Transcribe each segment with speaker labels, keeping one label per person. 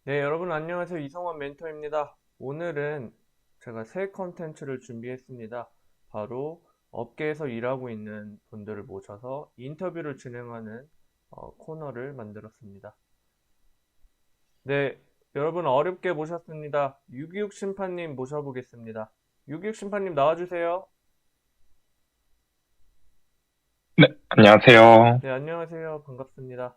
Speaker 1: 네, 여러분 안녕하세요. 이성원 멘토입니다. 오늘은 제가 새 컨텐츠를 준비했습니다. 바로 업계에서 일하고 있는 분들을 모셔서 인터뷰를 진행하는 코너를 만들었습니다. 네, 여러분 어렵게 모셨습니다. 626 심판님 모셔보겠습니다. 626 심판님 나와주세요.
Speaker 2: 네, 안녕하세요.
Speaker 1: 네, 안녕하세요. 반갑습니다.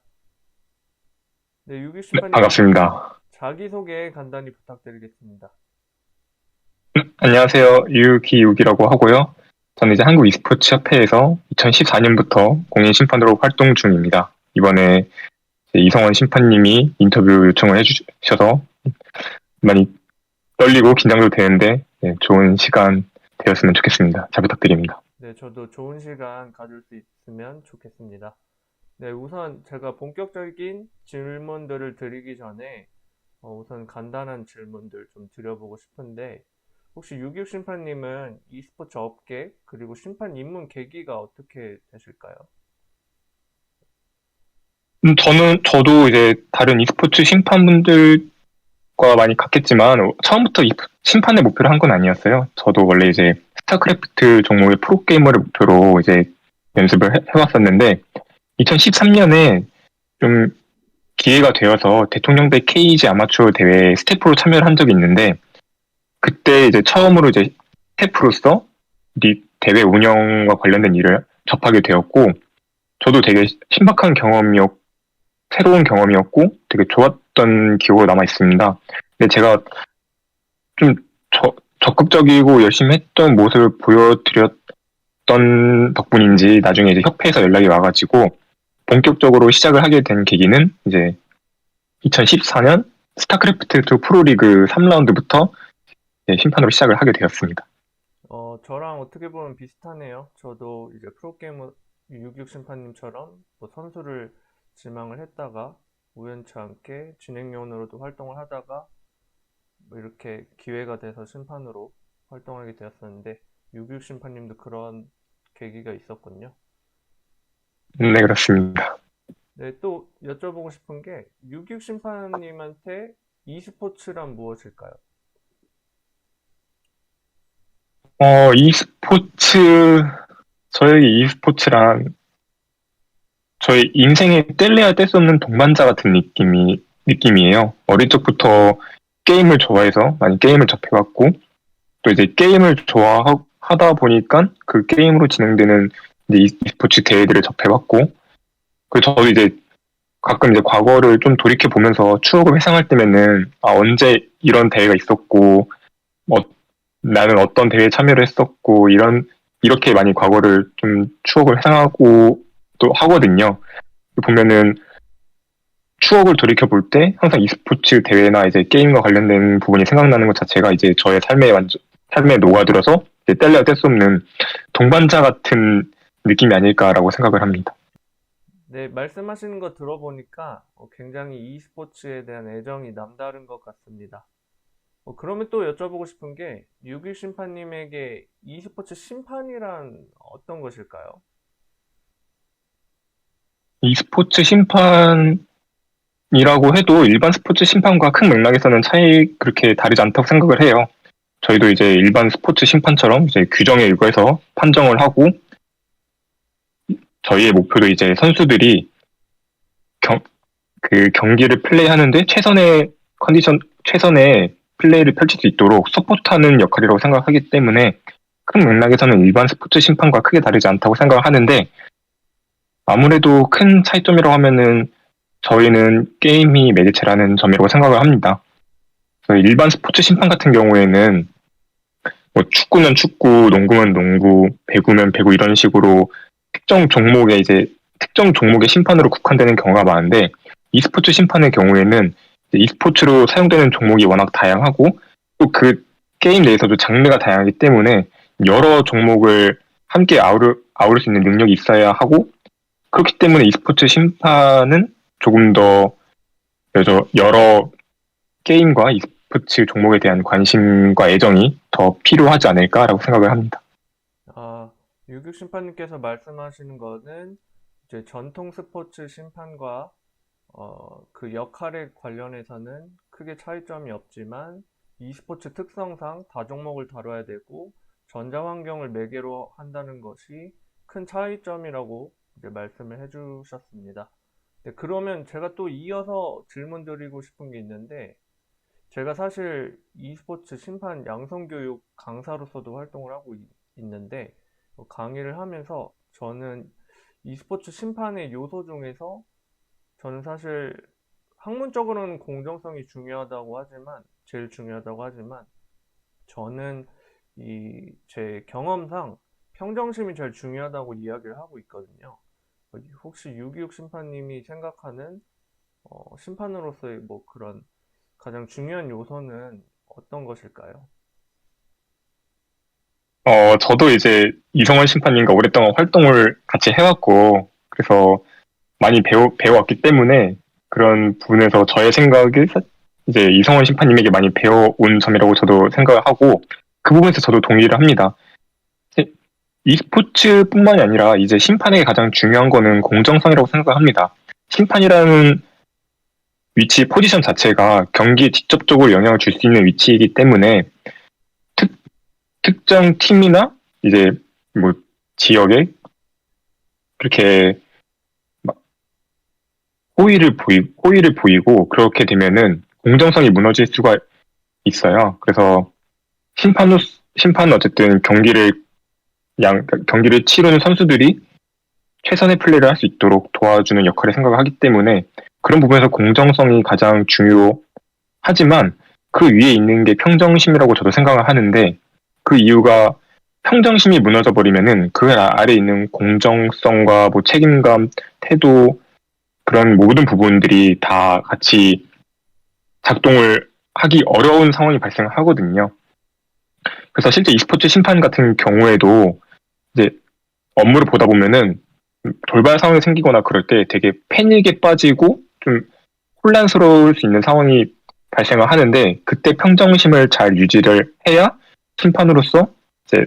Speaker 1: 네, 626
Speaker 2: 네,
Speaker 1: 심판님
Speaker 2: 반갑습니다.
Speaker 1: 자기소개 간단히 부탁드리겠습니다.
Speaker 2: 안녕하세요. 유기욱이라고 하고요. 저는 이제 한국 e스포츠 협회에서 2014년부터 공인 심판으로 활동 중입니다. 이번에 이제 이성원 심판님이 인터뷰 요청을 해주셔서 많이 떨리고 긴장도 되는데 좋은 시간 되었으면 좋겠습니다. 잘 부탁드립니다.
Speaker 1: 네, 저도 좋은 시간 가질 수 있으면 좋겠습니다. 네, 우선 제가 본격적인 질문들을 드리기 전에 우선 간단한 질문들 좀 드려보고 싶은데 혹시 유기욱 심판님은 e스포츠 업계 그리고 심판 입문 계기가 어떻게 되실까요?
Speaker 2: 저도 이제 다른 e스포츠 심판분들과 많이 같겠지만 처음부터 심판의 목표를 한 건 아니었어요. 저도 원래 이제 스타크래프트 종목의 프로게이머를 목표로 이제 연습을 해왔었는데 2013년에 좀 기회가 되어서 대통령배 KG 아마추어 대회에 스태프로 참여를 한 적이 있는데 그때 이제 처음으로 이제 스태프로서 대회 운영과 관련된 일을 접하게 되었고 저도 되게 신박한 새로운 경험이었고 되게 좋았던 기억으로 남아 있습니다. 근데 제가 좀 적극적이고 열심히 했던 모습을 보여드렸던 덕분인지 나중에 이제 협회에서 연락이 와가지고 본격적으로 시작을 하게 된 계기는 이제 2014년 스타크래프트2 프로리그 3라운드부터 심판으로 시작을 하게 되었습니다.
Speaker 1: 저랑 어떻게 보면 비슷하네요. 저도 이제 프로게이머 유기욱 심판님처럼 뭐 선수를 지망을 했다가 우연치 않게 진행위원으로도 활동을 하다가 뭐 이렇게 기회가 돼서 심판으로 활동하게 되었었는데 유기욱 심판님도 그런 계기가 있었군요.
Speaker 2: 네, 그렇습니다.
Speaker 1: 네, 또 여쭤보고 싶은 게 유기욱 심판님한테 e스포츠란 무엇일까요?
Speaker 2: e스포츠, 저에게 e스포츠란 저의 인생에 뗄래야 뗄 수 없는 동반자 같은 느낌이에요. 어릴 적부터 게임을 좋아해서 많이 게임을 접해왔고, 또 이제 게임을 좋아하다 보니까 그 게임으로 진행되는 이제 e스포츠 대회들을 접해봤고, 그 저도 이제 가끔 이제 과거를 좀 돌이켜 보면서 추억을 회상할 때면은 아 언제 이런 대회가 있었고 어, 나는 어떤 대회에 참여를 했었고 이렇게 많이 과거를 좀 추억을 회상하고 또 하거든요. 보면은 추억을 돌이켜 볼 때 항상 e스포츠 대회나 이제 게임과 관련된 부분이 생각나는 것 자체가 이제 저의 삶에 녹아들어서 이제 뗄래야 뗄 수 없는 동반자 같은 느낌이 아닐까라고 생각을 합니다.
Speaker 1: 네, 말씀하시는 거 들어보니까 굉장히 e스포츠에 대한 애정이 남다른 것 같습니다. 그러면 또 여쭤보고 싶은 게 유기 심판님에게 e스포츠 심판이란 어떤 것일까요?
Speaker 2: e스포츠 심판이라고 해도 일반 스포츠 심판과 큰 맥락에서는 차이 그렇게 다르지 않다고 생각을 해요. 저희도 이제 일반 스포츠 심판처럼 이제 규정에 의거해서 판정을 하고 저희의 목표도 이제 선수들이 경, 그 경기를 플레이하는데 최선의 플레이를 펼칠 수 있도록 서포트하는 역할이라고 생각하기 때문에 큰 맥락에서는 일반 스포츠 심판과 크게 다르지 않다고 생각을 하는데 아무래도 큰 차이점이라고 하면은 저희는 게임이 매개체라는 점이라고 생각을 합니다. 그래서 일반 스포츠 심판 같은 경우에는 뭐 축구면 축구, 농구면 농구, 배구면 배구 이런 식으로 특정 종목의 심판으로 국한되는 경우가 많은데 e스포츠 심판의 경우에는 e스포츠로 사용되는 종목이 워낙 다양하고 또 그 게임 내에서도 장르가 다양하기 때문에 여러 종목을 함께 아우를 수 있는 능력이 있어야 하고 그렇기 때문에 e스포츠 심판은 조금 더 여러 게임과 e스포츠 종목에 대한 관심과 애정이 더 필요하지 않을까라고 생각을 합니다.
Speaker 1: 아, 유격 심판님께서 말씀하시는 거는 이제 전통 스포츠 심판과 그 역할에 관련해서는 크게 차이점이 없지만 e스포츠 특성상 다종목을 다뤄야 되고 전자환경을 매개로 한다는 것이 큰 차이점이라고 이제 말씀을 해주셨습니다. 네, 그러면 제가 또 이어서 질문 드리고 싶은 게 있는데, 제가 사실 e스포츠 심판 양성교육 강사로서도 활동을 하고 있는데, 강의를 하면서 저는 e스포츠 심판의 요소 중에서 저는 사실 학문적으로는 공정성이 중요하다고 하지만, 제일 중요하다고 하지만, 저는 제 경험상 평정심이 제일 중요하다고 이야기를 하고 있거든요. 혹시 626 심판님이 생각하는 심판으로서의 뭐 그런 가장 중요한 요소는 어떤 것일까요?
Speaker 2: 저도 이제 이성원 심판님과 오랫동안 활동을 같이 해왔고, 그래서 많이 배워왔기 때문에 그런 부분에서 저의 생각이 이제 이성원 심판님에게 많이 배워온 점이라고 저도 생각을 하고, 그 부분에서 저도 동의를 합니다. e스포츠뿐만이 아니라 이제 심판에게 가장 중요한 거는 공정성이라고 생각합니다. 심판이라는 위치, 포지션 자체가 경기에 직접적으로 영향을 줄 수 있는 위치이기 때문에 특정 팀이나 이제 뭐 지역에 그렇게 막 호의를 보이고 그렇게 되면은 공정성이 무너질 수가 있어요. 그래서 심판은 어쨌든 경기를 치르는 선수들이 최선의 플레이를 할 수 있도록 도와주는 역할을 생각을 하기 때문에 그런 부분에서 공정성이 가장 중요하지만 그 위에 있는 게 평정심이라고 저도 생각을 하는데 그 이유가 평정심이 무너져 버리면은 그 아래 있는 공정성과 뭐 책임감, 태도 그런 모든 부분들이 다 같이 작동을 하기 어려운 상황이 발생하거든요. 그래서 실제 e스포츠 심판 같은 경우에도 이제 업무를 보다 보면은 돌발 상황이 생기거나 그럴 때 되게 패닉에 빠지고 좀 혼란스러울 수 있는 상황이 발생을 하는데 그때 평정심을 잘 유지를 해야 심판으로서 이제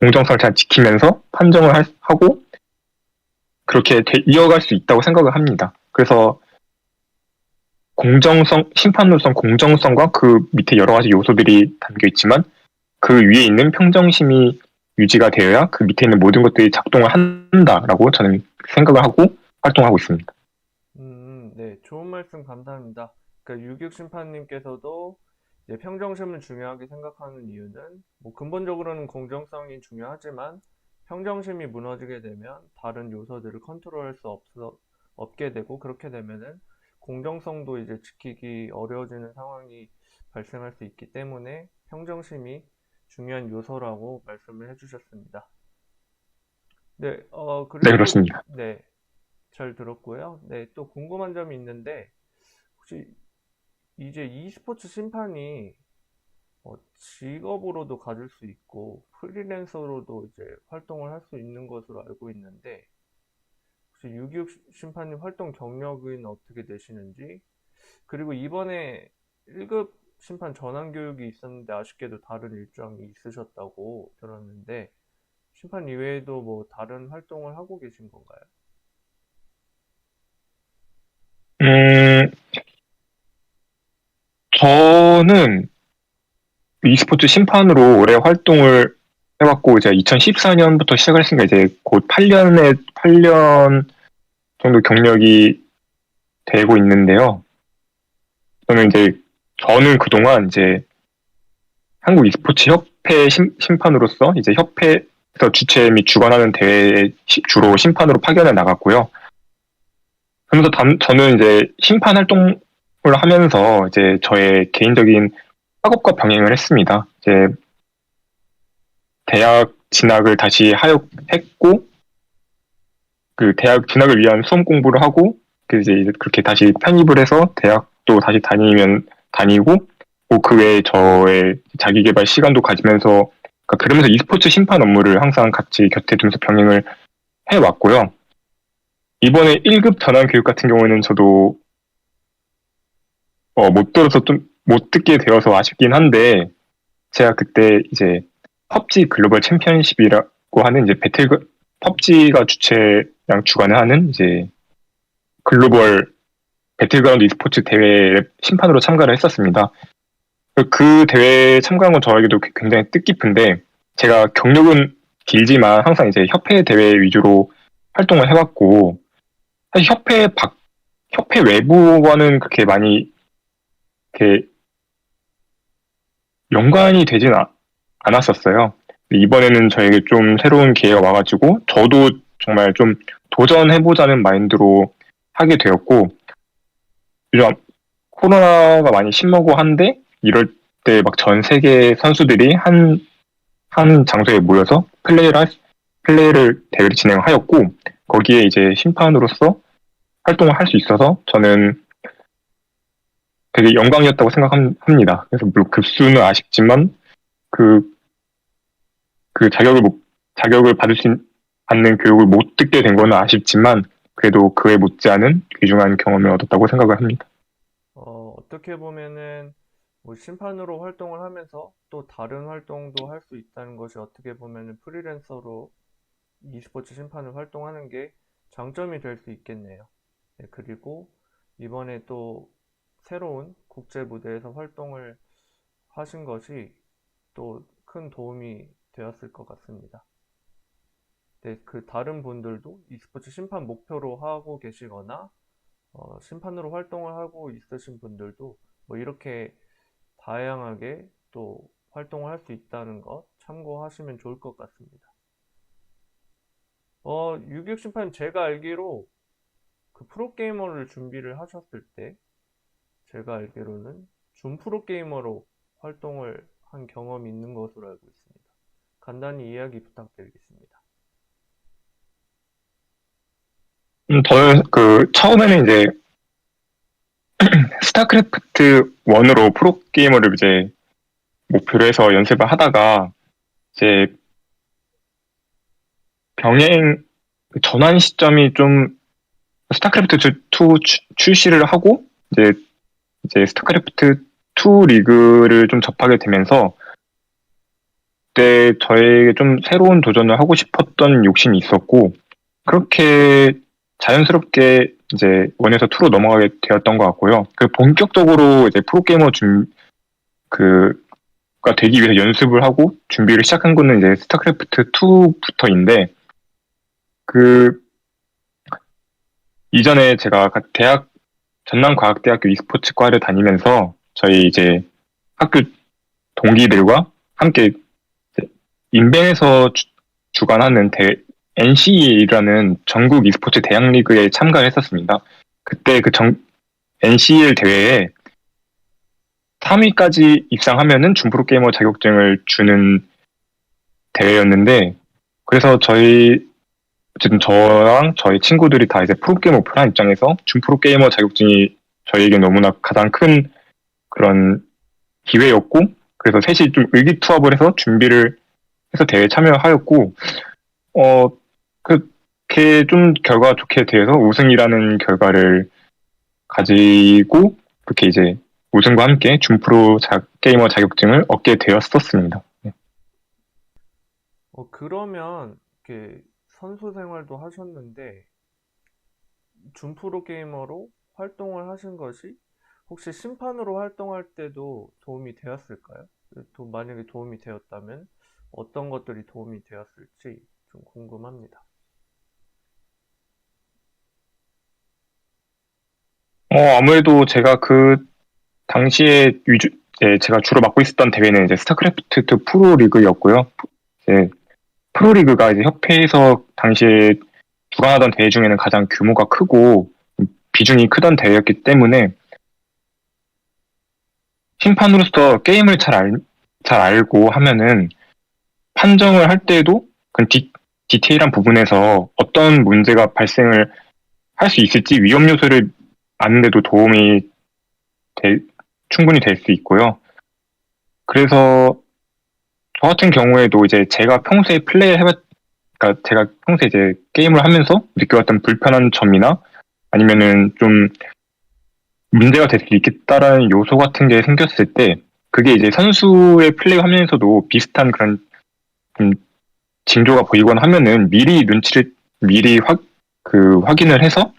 Speaker 2: 공정성을 잘 지키면서 판정을 하고 그렇게 이어갈 수 있다고 생각을 합니다. 그래서 심판으로서 공정성과 그 밑에 여러 가지 요소들이 담겨 있지만 그 위에 있는 평정심이 유지가 되어야 그 밑에 있는 모든 것들이 작동을 한다라고 저는 생각을 하고 활동하고 있습니다.
Speaker 1: 네, 좋은 말씀 감사합니다. 그러니까 6.6 심판님께서도 이제 평정심을 중요하게 생각하는 이유는 뭐 근본적으로는 공정성이 중요하지만 평정심이 무너지게 되면 다른 요소들을 컨트롤할 수 없게 되고 그렇게 되면은 공정성도 이제 지키기 어려워지는 상황이 발생할 수 있기 때문에 평정심이 중요한 요소라고 말씀을 해주셨습니다. 네,
Speaker 2: 네,
Speaker 1: 그리고
Speaker 2: 그렇습니다.
Speaker 1: 네, 잘 들었고요. 네, 또 궁금한 점이 있는데 혹시 이제 e스포츠 심판이 직업으로도 가질 수 있고 프리랜서로도 이제 활동을 할 수 있는 것으로 알고 있는데 혹시 6.26 심판님 활동 경력은 어떻게 되시는지 그리고 이번에 1급 심판 전환 교육이 있었는데 아쉽게도 다른 일정이 있으셨다고 들었는데 심판 이외에도 뭐 다른 활동을 하고 계신 건가요?
Speaker 2: 음, 저는 e스포츠 심판으로 오래 활동을 해왔고, 이제 2014년부터 시작을 했으니까 이제 곧 8년 정도 경력이 되고 있는데요. 저는 그동안 이제 한국 e스포츠 협회 심판으로서 이제 협회에서 주최 및 주관하는 대회에 주로 심판으로 파견을 나갔고요. 그러면서 저는 이제 심판 활동을 하면서 이제 저의 개인적인 학업과 병행을 했습니다. 이제 대학 진학을 다시 하였고 그 대학 진학을 위한 수험 공부를 하고 그 이제 그렇게 다시 편입을 해서 대학도 다시 다니고 그 외에 저의 자기 개발 시간도 가지면서 그러면서 e스포츠 심판 업무를 항상 같이 곁에 두면서 병행을 해왔고요. 이번에 1급 전환 교육 같은 경우에는 저도 못 들어서 좀 못 듣게 되어서 아쉽긴 한데 제가 그때 이제 펍지 글로벌 챔피언십이라고 하는 이제 펍지가 주최랑 주관을 하는 이제 글로벌 배틀그라운드 e스포츠 대회 심판으로 참가를 했었습니다. 그 대회에 참가한 건 저에게도 굉장히 뜻깊은데, 제가 경력은 길지만 항상 이제 협회 대회 위주로 활동을 해왔고, 사실 협회 외부와는 그렇게 많이 이렇게 연관이 되진 않았었어요. 이번에는 저에게 좀 새로운 기회가 와가지고, 저도 정말 좀 도전해보자는 마인드로 하게 되었고, 요즘 코로나가 많이 심하고 한데, 이럴 때 막 전 세계 선수들이 한 장소에 모여서 대회를 진행하였고, 거기에 이제 심판으로서 활동을 할 수 있어서 저는 되게 영광이었다고 생각합니다. 그래서 물론 급수는 아쉽지만, 그, 그 자격을 받는 교육을 못 듣게 된 거는 아쉽지만, 그래도 그에 못지않은 귀중한 경험을 얻었다고 생각을 합니다.
Speaker 1: 어떻게 보면은 뭐 심판으로 활동을 하면서 또 다른 활동도 할 수 있다는 것이 어떻게 보면은 프리랜서로 e스포츠 심판을 활동하는 게 장점이 될 수 있겠네요. 네, 그리고 이번에 또 새로운 국제 무대에서 활동을 하신 것이 또 큰 도움이 되었을 것 같습니다. 네, 그 다른 분들도 e스포츠 심판 목표로 하고 계시거나 심판으로 활동을 하고 있으신 분들도 뭐 이렇게 다양하게 또 활동을 할 수 있다는 것 참고하시면 좋을 것 같습니다. 유격 심판 제가 알기로 그 프로게이머를 준비를 하셨을 때 제가 알기로는 준 프로게이머로 활동을 한 경험이 있는 것으로 알고 있습니다. 간단히 이야기 부탁드리겠습니다.
Speaker 2: 저는 처음에는 이제 스타크래프트 1으로 프로게이머를 이제 목표로 해서 연습을 하다가 이제 병행 전환 시점이 좀 스타크래프트 2 출시를 하고 이제 스타크래프트 2 리그를 좀 접하게 되면서 그때 저에게 좀 새로운 도전을 하고 싶었던 욕심이 있었고 그렇게 자연스럽게 이제 1에서 2로 넘어가게 되었던 것 같고요. 본격적으로 이제 프로게이머 가 되기 위해서 연습을 하고 준비를 시작한 거는 이제 스타크래프트 2부터인데 이전에 제가 전남과학대학교 e스포츠과를 다니면서 저희 이제 학교 동기들과 함께 인벤에서 주관하는 NCEA라는 전국 e스포츠 대학리그에 참가를 했었습니다. 그때 NCEL 대회에 3위까지 입상하면은 준프로게이머 자격증을 주는 대회였는데, 그래서 어쨌든 저랑 저희 친구들이 다 이제 프로게이머 목표한 입장에서 준프로게이머 자격증이 저희에게 너무나 가장 큰 그런 기회였고, 그래서 셋이 좀 의기투합을 해서 준비를 해서 대회에 참여하였고, 그렇게 좀 결과가 좋게 되어서 우승이라는 결과를 가지고, 그렇게 이제 우승과 함께 준프로 게이머 자격증을 얻게 되었었습니다. 네.
Speaker 1: 그러면 이렇게 선수 생활도 하셨는데 준프로 게이머로 활동을 하신 것이 혹시 심판으로 활동할 때도 도움이 되었을까요? 만약에 도움이 되었다면 어떤 것들이 도움이 되었을지 좀 궁금합니다.
Speaker 2: 아무래도 제가 당시에 제가 주로 맡고 있었던 대회는 이제 스타크래프트 2 프로 리그였고요. 프로 리그가 이제 협회에서 당시에 주관하던 대회 중에는 가장 규모가 크고 비중이 크던 대회였기 때문에 심판으로서 게임을 잘 알고 하면은 판정을 할 때도 디테일한 부분에서 어떤 문제가 발생을 할 수 있을지 위험 요소를 아는데도 도움이 충분히 될 수 있고요. 그래서 저 같은 경우에도 이제 제가 평소에 그러니까 제가 평소에 이제 게임을 하면서 느껴왔던 불편한 점이나 아니면은 좀 문제가 될 수 있겠다라는 요소 같은 게 생겼을 때 그게 이제 선수의 플레이 화면에서도 비슷한 그런 징조가 보이거나 하면은 미리 확인을 해서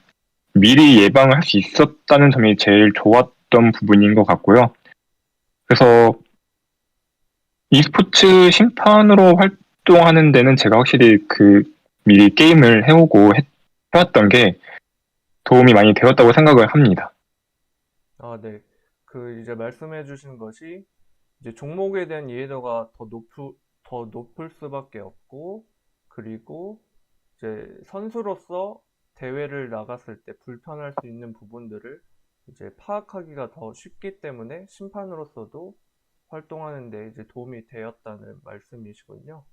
Speaker 2: 미리 예방을 할 수 있었다는 점이 제일 좋았던 부분인 것 같고요. 그래서 e스포츠 심판으로 활동하는 데는 제가 확실히 미리 게임을 해왔던 게 도움이 많이 되었다고 생각을 합니다.
Speaker 1: 아, 네. 이제 말씀해 주신 것이 이제 종목에 대한 이해도가 더 높을 수밖에 없고, 그리고 이제 선수로서 대회를 나갔을 때 불편할 수 있는 부분들을 이제 파악하기가 더 쉽기 때문에 심판으로서도 활동하는데 이제 도움이 되었다는 말씀이시군요.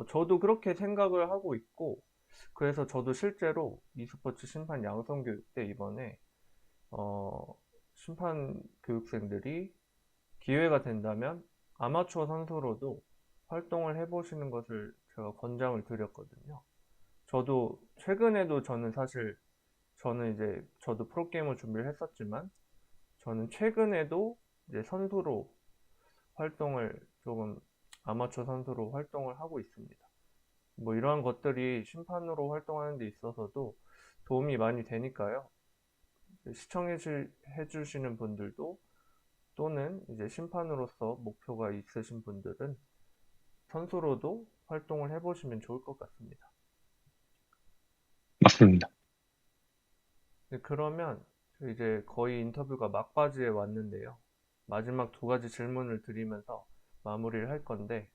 Speaker 1: 저도 그렇게 생각을 하고 있고, 그래서 저도 실제로 e스포츠 심판 양성 교육 때 이번에 심판 교육생들이 기회가 된다면 아마추어 선수로도 활동을 해보시는 것을 제가 권장을 드렸거든요. 저도 최근에도 저는 이제 저도 프로게이머 준비를 했었지만 저는 최근에도 이제 선수로 활동을 조금 아마추어 선수로 활동을 하고 있습니다. 뭐 이러한 것들이 심판으로 활동하는 데 있어서도 도움이 많이 되니까요. 시청해 주시는 분들도 또는 이제 심판으로서 목표가 있으신 분들은 선수로도 활동을 해보시면 좋을 것 같습니다.
Speaker 2: 맞습니다.
Speaker 1: 네, 그러면 이제 거의 인터뷰가 막바지에 왔는데요. 마지막 두 가지 질문을 드리면서 마무리를 할 건데,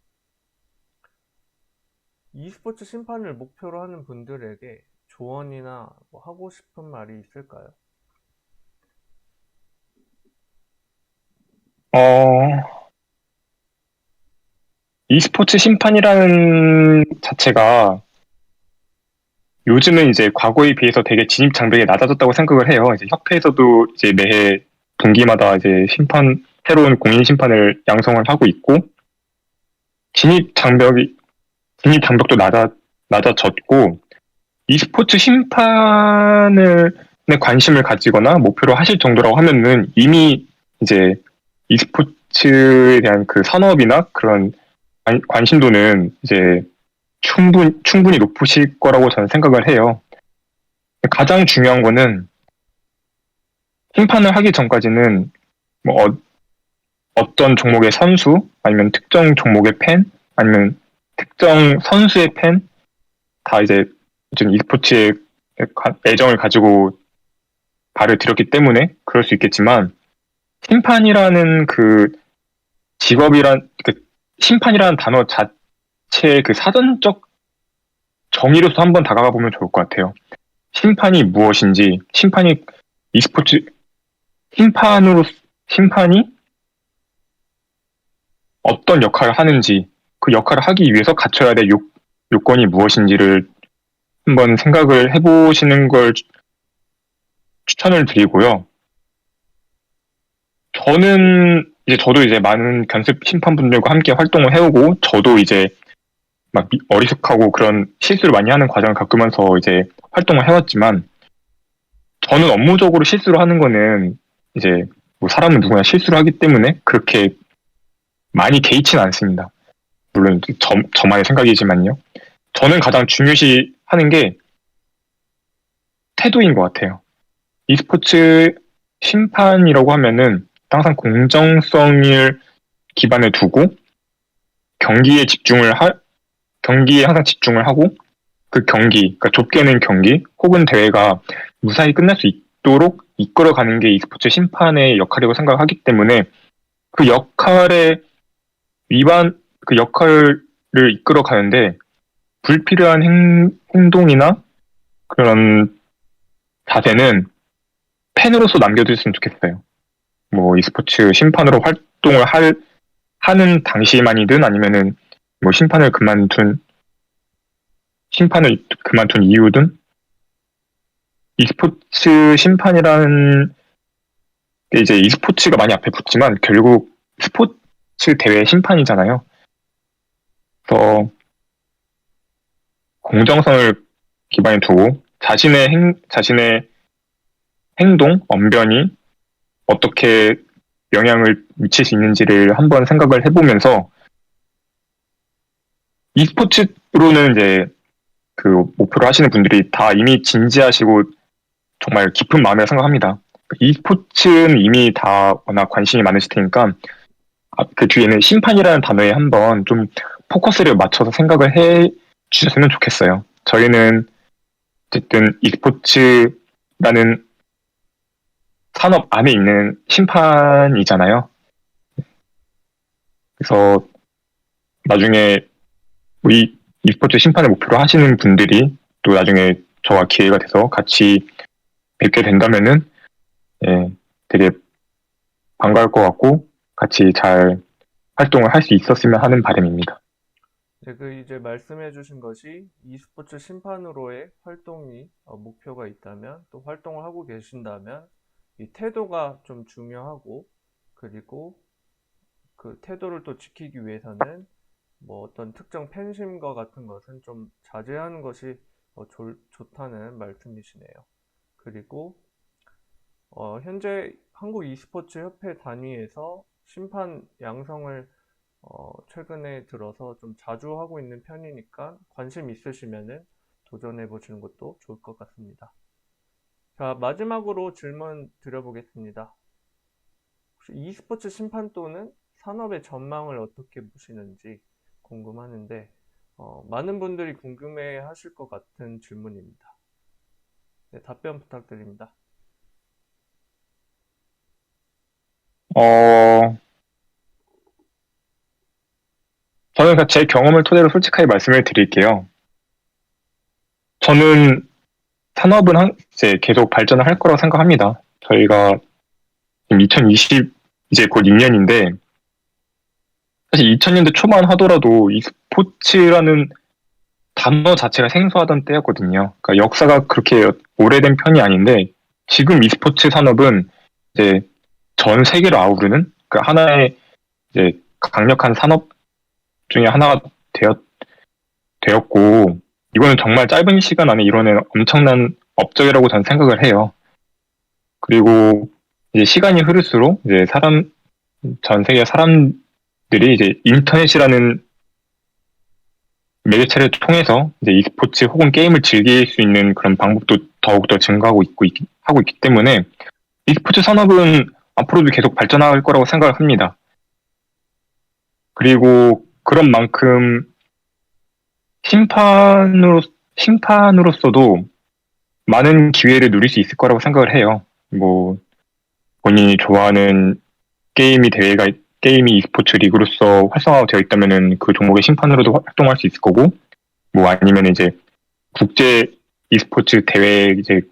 Speaker 1: e스포츠 심판을 목표로 하는 분들에게 조언이나 뭐 하고 싶은 말이 있을까요?
Speaker 2: e스포츠 심판이라는 자체가 요즘은 이제 과거에 비해서 되게 진입 장벽이 낮아졌다고 생각을 해요. 이제 협회에서도 이제 매해 분기마다 이제 새로운 공인 심판을 양성을 하고 있고, 진입 장벽이, 진입 장벽도 낮아졌고, e스포츠 심판에 관심을 가지거나 목표로 하실 정도라고 하면은 이미 이제 e스포츠에 대한 그 산업이나 그런 관심도는 이제 충분히 높으실 거라고 저는 생각을 해요. 가장 중요한 거는 심판을 하기 전까지는 뭐 어떤 종목의 선수, 아니면 특정 종목의 팬, 아니면 특정 선수의 팬, 다 이제 좀 e스포츠에 애정을 가지고 발을 들였기 때문에 그럴 수 있겠지만, 심판이라는 심판이라는 단어 자체의 사전적 정의로서 한번 다가가 보면 좋을 것 같아요. 심판이 무엇인지, e스포츠 심판이 어떤 역할을 하는지, 그 역할을 하기 위해서 갖춰야 될 요건이 무엇인지를 한번 생각을 해보시는 걸 추천을 드리고요. 저도 이제 많은 견습 심판분들과 함께 활동을 해오고, 저도 이제 막 어리숙하고 그런 실수를 많이 하는 과정을 겪으면서 이제 활동을 해왔지만, 저는 업무적으로 실수를 하는 거는 이제 뭐 사람은 누구나 실수를 하기 때문에 그렇게 많이 개의치는 않습니다. 물론 저만의 생각이지만요. 저는 가장 중요시 하는 게 태도인 것 같아요. e스포츠 심판이라고 하면은 항상 공정성을 기반에 두고 경기에 항상 집중을 하고, 그 그러니까 좁게는 경기 혹은 대회가 무사히 끝날 수 있도록 이끌어가는 게 e스포츠 심판의 역할이라고 생각하기 때문에, 그 역할의 그 역할을 이끌어가는데 불필요한 행동이나 그런 자세는 팬으로서 남겨두셨으면 좋겠어요. 뭐 e스포츠 심판으로 하는 당시만이든, 아니면은 뭐 심판을 그만둔 이유든, e스포츠 심판이라는 게 이제 e스포츠가 많이 앞에 붙지만 결국 스포츠 대회 심판이잖아요. 그래서 공정성을 기반에 두고 자신의 행동, 언변이 어떻게 영향을 미칠 수 있는지를 한번 생각을 해보면서, e스포츠로는 이제 그 목표로 하시는 분들이 다 이미 진지하시고 정말 깊은 마음이라 생각합니다. e스포츠는 이미 다 워낙 관심이 많으실 테니까 그 뒤에는 심판이라는 단어에 한번 좀 포커스를 맞춰서 생각을 해 주셨으면 좋겠어요. 저희는 어쨌든 e스포츠라는 산업 안에 있는 심판이잖아요. 그래서 나중에 우리 e스포츠 심판을 목표로 하시는 분들이 또 나중에 저와 기회가 돼서 같이 뵙게 된다면은 예, 되게 반가울 것 같고 같이 잘 활동을 할 수 있었으면 하는 바람입니다.
Speaker 1: 네, 그 이제 말씀해 주신 것이 e스포츠 심판으로의 활동이 목표가 있다면 또 활동을 하고 계신다면 이 태도가 좀 중요하고 그리고 그 태도를 또 지키기 위해서는 뭐 어떤 특정 팬심과 같은 것은 좀 자제하는 것이 좋다는 말씀이시네요. 그리고 현재 한국 e스포츠 협회 단위에서 심판 양성을 최근에 들어서 좀 자주 하고 있는 편이니까 관심 있으시면은 도전해 보시는 것도 좋을 것 같습니다. 자, 마지막으로 질문 드려보겠습니다. 혹시 e스포츠 심판 또는 산업의 전망을 어떻게 보시는지 궁금하는데, 많은 분들이 궁금해 하실 것 같은 질문입니다. 네, 답변 부탁드립니다.
Speaker 2: 어, 저는 제 경험을 토대로 솔직하게 말씀을 드릴게요. 저는 산업은 이제 계속 발전을 할 거라고 생각합니다. 저희가 지금 2020, 이제 곧 2년인데, 사실 2000년대 초반 하더라도 이 스포츠라는 단어 자체가 생소하던 때였거든요. 그러니까 역사가 그렇게 오래된 편이 아닌데, 지금 e스포츠 산업은 이제 전 세계를 아우르는, 그 하나의 이제 강력한 산업 중에 하나가 되었고, 이거는 정말 짧은 시간 안에 이뤄낸 엄청난 업적이라고 저는 생각을 해요. 그리고 이제 시간이 흐를수록 이제 전 세계 사람들이 이제 인터넷이라는 매개체를 통해서 이제 e스포츠 혹은 게임을 즐길 수 있는 그런 방법도 더욱더 증가하고 하고 있기 때문에 e스포츠 산업은 앞으로도 계속 발전할 거라고 생각을 합니다. 그리고 그런 만큼 심판으로서도 많은 기회를 누릴 수 있을 거라고 생각을 해요. 뭐, 본인이 좋아하는 게임이 e스포츠 리그로서 활성화되어 있다면은 그 종목의 심판으로도 활동할 수 있을 거고, 뭐 아니면 이제 국제 e스포츠 대회 이제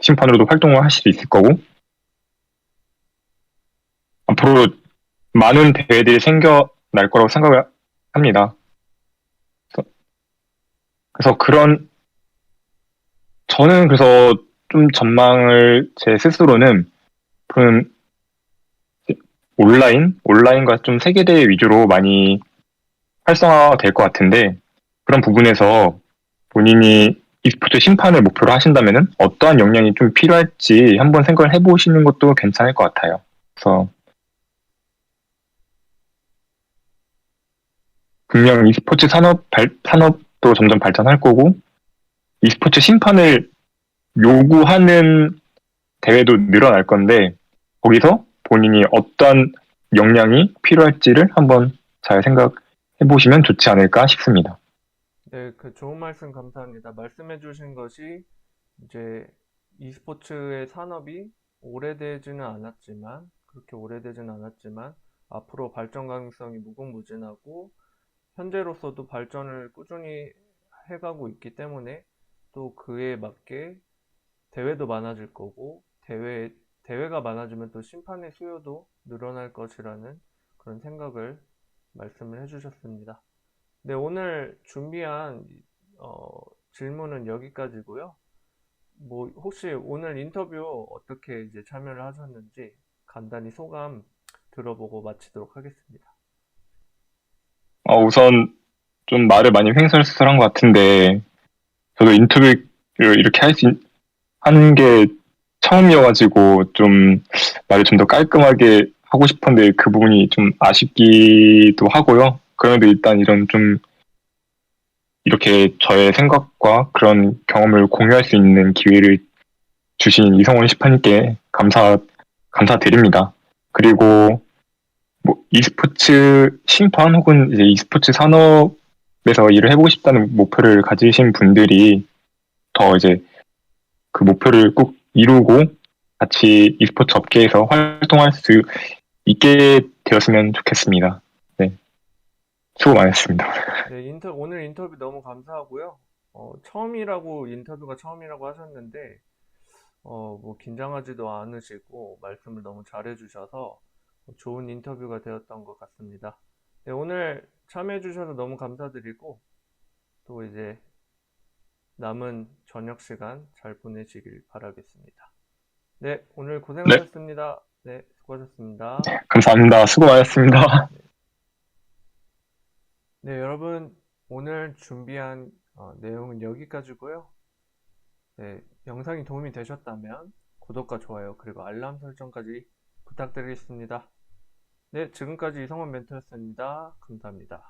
Speaker 2: 심판으로도 활동을 하실 수 있을 거고, 앞으로 많은 대회들이 생겨날 거라고 생각을 합니다. 그래서 저는 그래서 좀 전망을 제 스스로는 그런 온라인과 좀 세계대회 위주로 많이 활성화가 될 것 같은데, 그런 부분에서 본인이 e스포츠 심판을 목표로 하신다면은 어떠한 역량이 좀 필요할지 한번 생각을 해보시는 것도 괜찮을 것 같아요. 그래서 분명 e스포츠 산업도 점점 발전할 거고, e스포츠 심판을 요구하는 대회도 늘어날 건데, 거기서 본인이 어떤 역량이 필요할지를 한번 잘 생각해 보시면 좋지 않을까 싶습니다.
Speaker 1: 네, 그 좋은 말씀 감사합니다. 말씀해 주신 것이 이제 e스포츠의 산업이 그렇게 오래되지는 않았지만, 앞으로 발전 가능성이 무궁무진하고, 현재로서도 발전을 꾸준히 해가고 있기 때문에, 또 그에 맞게 대회도 많아질 거고, 대회가 많아지면 또 심판의 수요도 늘어날 것이라는 그런 생각을 말씀을 해주셨습니다. 네, 오늘 준비한 질문은 여기까지고요. 뭐 혹시 오늘 인터뷰 어떻게 이제 참여를 하셨는지 간단히 소감 들어보고 마치도록 하겠습니다.
Speaker 2: 우선 좀 말을 많이 횡설수설한 것 같은데, 저도 인터뷰를 이렇게 하는 게 처음이어가지고 좀 말을 좀 더 깔끔하게 하고 싶은데 그 부분이 좀 아쉽기도 하고요. 그런데 일단 이렇게 저의 생각과 그런 경험을 공유할 수 있는 기회를 주신 이성원 심판님께 감사드립니다. 그리고 뭐 e스포츠 심판 혹은 이제 e스포츠 산업에서 일을 해보고 싶다는 목표를 가지신 분들이 더 이제 그 목표를 꼭 이루고 같이 e스포츠 업계에서 활동할 수 있게 되었으면 좋겠습니다. 네, 수고 많으셨습니다.
Speaker 1: 네, 오늘 인터뷰 너무 감사하고요. 인터뷰가 처음이라고 하셨는데, 뭐, 긴장하지도 않으시고, 말씀을 너무 잘해주셔서 좋은 인터뷰가 되었던 것 같습니다. 네, 오늘 참여해주셔서 너무 감사드리고, 또 이제 남은 저녁 시간 잘 보내시길 바라겠습니다. 네, 오늘
Speaker 2: 네,
Speaker 1: 고생하셨습니다. 네, 수고하셨습니다.
Speaker 2: 감사합니다. 수고 많으셨습니다.
Speaker 1: 네, 여러분, 오늘 준비한 내용은 여기까지고요. 네, 영상이 도움이 되셨다면 구독과 좋아요, 그리고 알람 설정까지 부탁드리겠습니다. 네, 지금까지 이성원 멘토였습니다. 감사합니다.